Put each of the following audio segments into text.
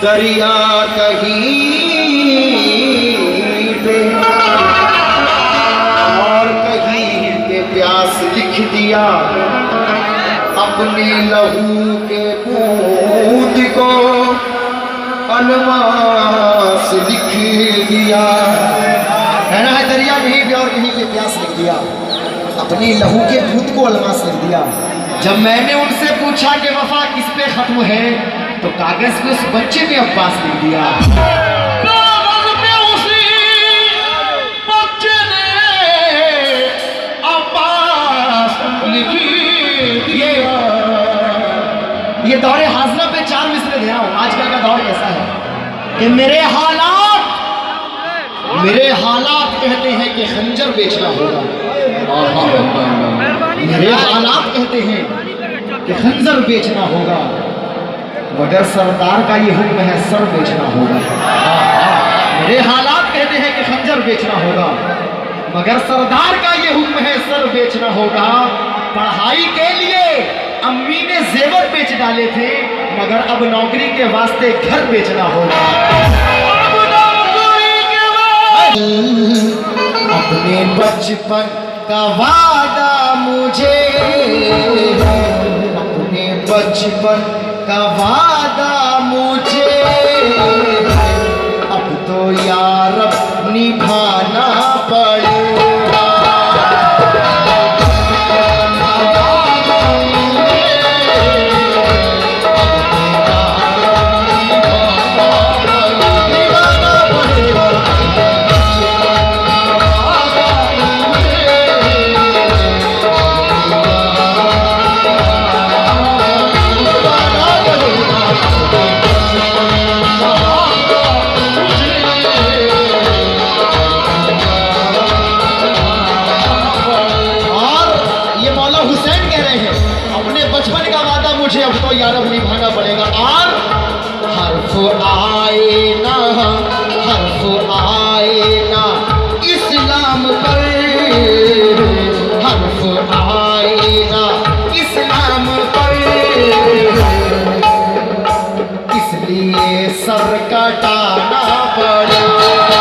दरिया कहीं पे और कहीं पे प्यास लिख दिया, अपने लहू के बूंद को अलमास लिख दिया। है ना, दरिया कहीं पे और कहीं पे प्यास लिख दिया, अपनी लहू के बूंद को अलमास लिख दिया। जब मैंने उनसे पूछा कि वफा किस पे खत्म है, तो कागज पे उस बच्चे पे अब्बास लिख दिया। कागज पे उसी बच्चे ने अब्बास लिख दिया। ये दौरे हाजरा पे 4 मिसरे दे रहा हूं। आजकल का दौर कैसा है कि मेरे हालात कहते हैं कि खंजर बेचना होगा। मेरे हालात कहते हैं कि खंजर बेचना होगा, मगर सरदार का ये हुक्म है सर बेचना होगा। मेरे हालात कहते हैं कि खंजर बेचना होगा, मगर सरदार का ये हुक्म है सर बेचना होगा। पढ़ाई के लिए अम्मी ने जेवर बेच डाले थे, मगर अब नौकरी के वास्ते घर बेचना होगा। अपने बचपन का वादा मुझे, अपने बचपन का वादा मुझे अब तो यार निभाना पड़ेगा। मुझे अब तो यार निभाना पड़ेगा। और हर्फ आए ना इस्लाम पर, हर्फ आए ना इस्लाम पर, इसलिए सर कटाना पड़ेगा।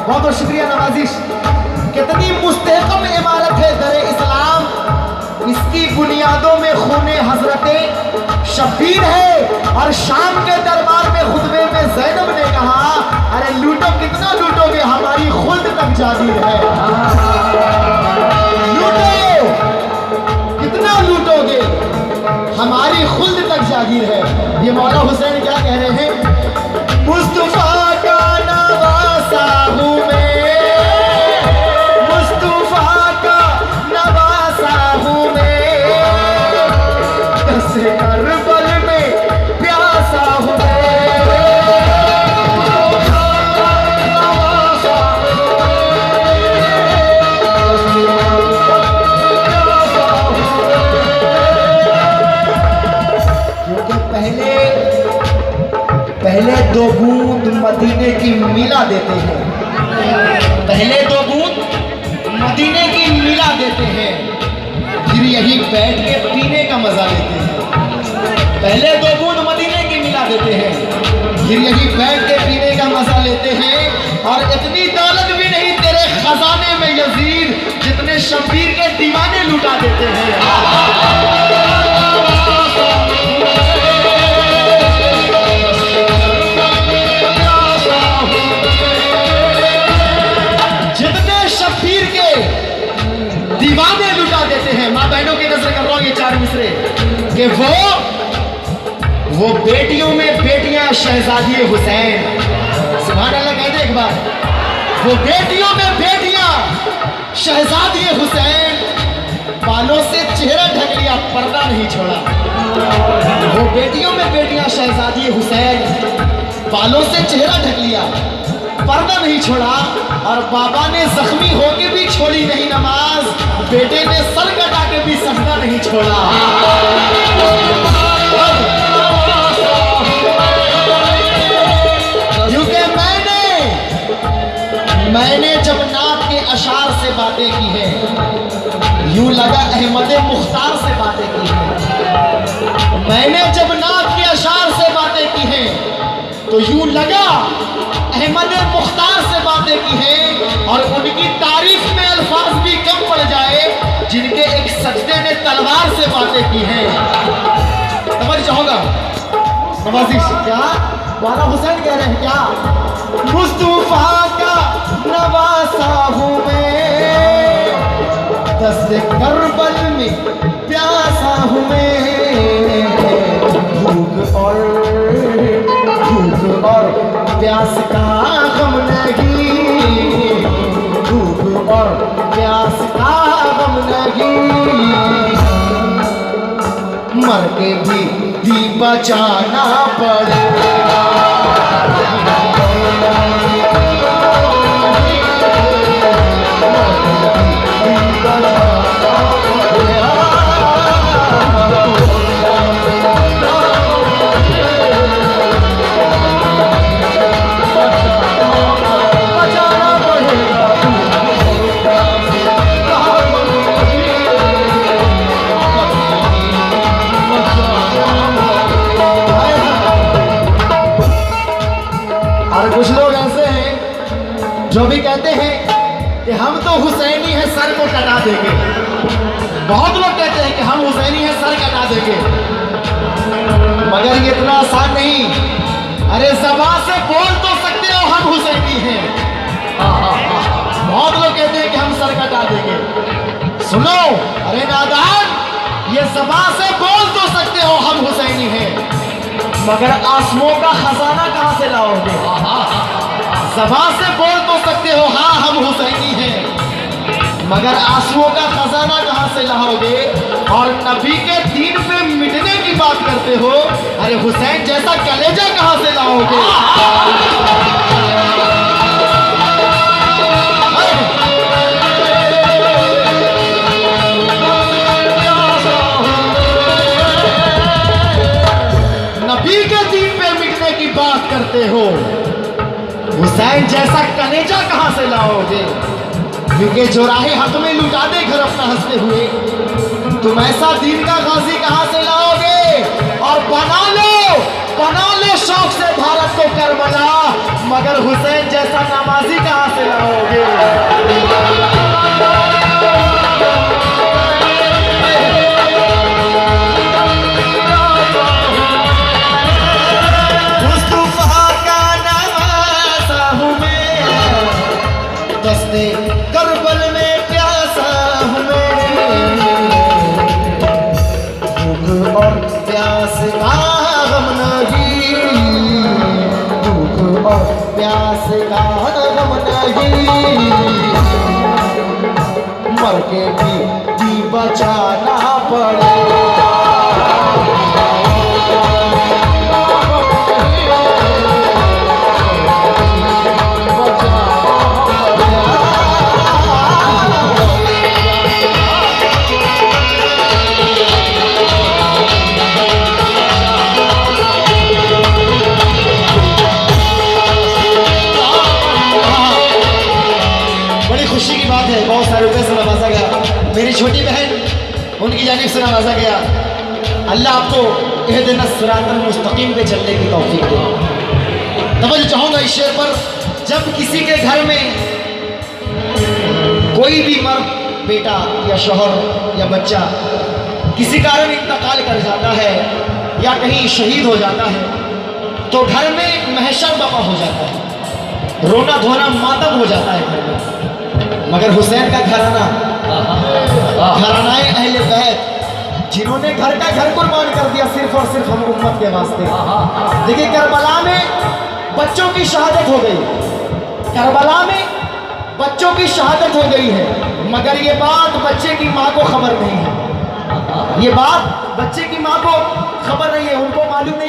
बहुत बहुत शुक्रिया नवाजिश। कितनी मुस्तहकम इमारत है दरे इस्लाम, इसकी बुनियादों में खूने हजरते शब्बीर है। और शाम के दरबार में खुतबे में ज़ैनब ने कहा, अरे लूटो कितना लूटोगे, हमारी खुल्द तक जागीर है। लूटो कितना लूटोगे, हमारी खुल्द तक जागीर है। ये मौला हुसैन क्या कह रहे हैं, मुस्तफा का नवासा हूँ मैं, मुस्तफा का नवासा हूँ मैं, दसे करबल में प्यासा हूँ मैं। क्योंकि पहले 2 बूंद मदीने की मिला देते हैं, पहले 2 बूंद मदीने की मिला देते हैं, फिर यही बैठ के पीने का मजा लेते हैं। पहले 2 बूंद मदीने की मिला देते हैं, फिर यही बैठ के पीने का मजा लेते हैं। और इतनी दौलत भी नहीं तेरे खजाने में यजीद, जितने शब्बीर के दीवाने लुटा देते हैं। दीवाने लुटा देते हैं। माँ बहनों की नजर कर रहा हूं ये 4 मिसरे कि वो बेटियों में बेटियां शहजादी हुसैन, सुभान अल्लाह कह दे एक बार, वो बेटियों में बेटियां शहजादी हुसैन, बालों से चेहरा ढक लिया, पर्दा नहीं छोड़ा। वो बेटियों में बेटियां शहजादी हुसैन, बालों से चेहरा ढक लिया, पर्दा नहीं छोड़ा। और बाबा ने जख्मी होके भी छोड़ी नहीं नमाज, बेटे ने सर कटा के भी सजदा नहीं छोड़ा। क्योंकि मैंने जब नात के अशार से बातें की है, यूं लगा अहमद मुख्तार से बातें की है। मैंने जब नात के अशार से बातें की हैं, तो यूं लगा अहमद मुख्तार से बातें की हैं। और उनकी तारीफ में अल्फाज भी कम पड़ जाए, जिनके एक सजदे ने तलवार से बातें की हैं। समझ जाओगा नवाजी क्या वाला हुसैन कह रहे हैं क्या? मुस्तफा का नवासा हूँ मैं, दस्ते करबल में प्यासा हूँ मैं। भूख और प्यास का गम नहीं, भूख और प्यास का गम नहीं। मर के भी बचाना पड़ेगा। कुछ लोग ऐसे हैं जो भी कहते हैं कि हम तो हुसैनी हैं, सर को कटा देंगे। बहुत लोग कहते हैं कि हम हुसैनी हैं, सर कटा देंगे, मगर ये इतना आसान नहीं। अरे ज़बान से बोल तो सकते हो हम हुसैनी हैं। बहुत लोग कहते हैं कि हम सर कटा देंगे। सुनो अरे नादान, ये ज़बान से बोल तो सकते हो हम हुसैनी हैं, मगर आसमों का खजाना कहां से लाओगे? ज़बान से बोल तो सकते हो हाँ हम हुसैनी हैं, मगर आंसुओं का खजाना कहां से लाओगे? और नबी के दीन पे मिटने की बात करते हो, अरे हुसैन जैसा कलेजा कहां से लाओगे? नबी के दीन पे मिटने की बात करते हो, हुसैन जैसा कलेजा कहां से लाओगे? क्योंकि जो राहे हक में लुटा दे घर अपना हंसते हुए, तुम ऐसा दीन का गाजी कहां से लाओगे? और बना लो शौक से भारत को करबला, मगर हुसैन जैसा नमाजी कहां से लाओगे? करबल में प्यासा हूँ मैं, भूख और प्यास का गम नहीं, भूख और प्यास का गम नहीं। मर के भी बचाना पड़ेगा। खुशी की बात है, बहुत सारे रुपये से नवाजा गया, मेरी छोटी बहन उनकी जानिब से नवाजा गया। अल्लाह आपको इहदिना सिरातल मुस्तकीम पे चलने की तौफीक दे। तवज्जो चाहूँगा इस शेर पर, जब किसी के घर में कोई भी मर्द, बेटा या शौहर या बच्चा किसी कारण इंतकाल कर जाता है या कहीं शहीद हो जाता है, तो घर में महशर बपा हो जाता है, रोना धोना मातम हो जाता है घर में। मगर हुसैन का घराना, घरानाए अहले बैत, जिन्होंने घर का घर कुर्बान कर दिया सिर्फ और सिर्फ हम उम्मत के वास्ते। देखिए करबला में बच्चों की शहादत हो गई, करबला में बच्चों की शहादत हो गई है, मगर ये बात बच्चे की माँ को खबर नहीं है। ये बात बच्चे की माँ को खबर नहीं है, उनको मालूम नहीं